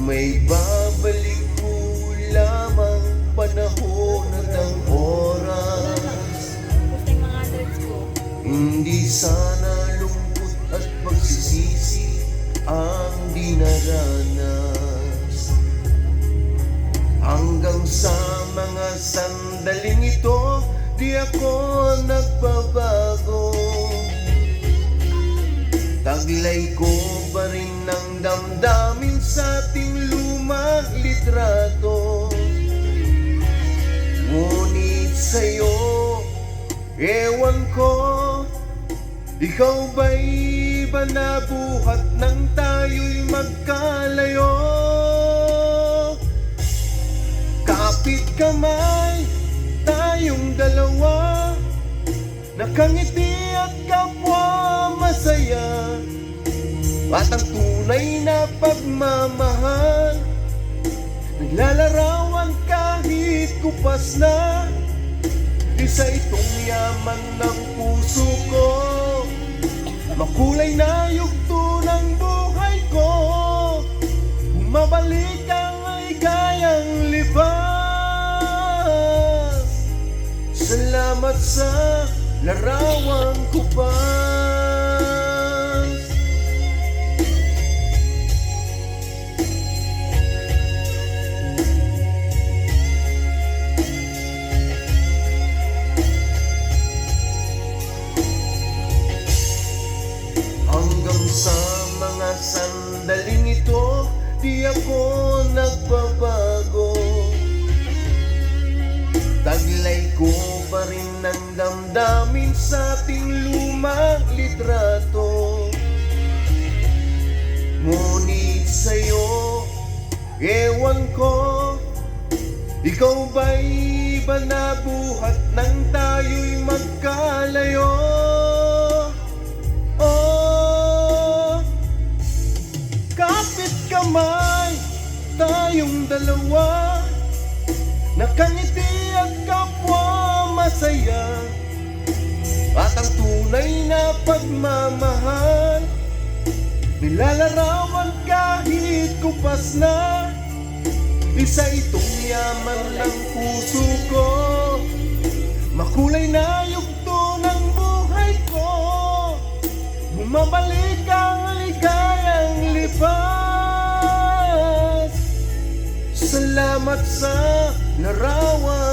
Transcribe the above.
May babalik ko lamang panahon at ang oras. Hindi sana lungkot at pagsisisi ang dinaranas. Hanggang sa mga sandaling ito, di ako nagbabago. Taglay ko pa rin ang damdamin sa ating lumang litrato. Ngunit sa'yo, ewan ko, ikaw ba'y ba nabuhat nang tayo'y magkalayo? Kapit kamay, tayong dalawa, nakangiti at kapwa masaya. At ang tunay na pagmamahal, naglalarawan kahit kupas na. Isa itong yaman ng puso ko, makulay na yugto ng buhay ko. Bumabalik ang ligayang libas. Salamat sa larawang kupas. Hanggang sa mga sandaling ito, di ako nagbabago. Taglay ko pa rin ang damdamin sa ating lumang litrato. Ngunit sa'yo, ewan ko, ikaw ba'y ba nabuhat nang tayo'y magkalayo? Oh, kapit kamay, tayong dalawa, nakangiti at kapwa masaya. At ang tunay na pagmamahal, nilalarawan kahit kupas na. Isa itong yaman ng puso ko, makulay na yugto ng buhay ko. Bumabalik ang ligayang lipas. Salamat sa larawan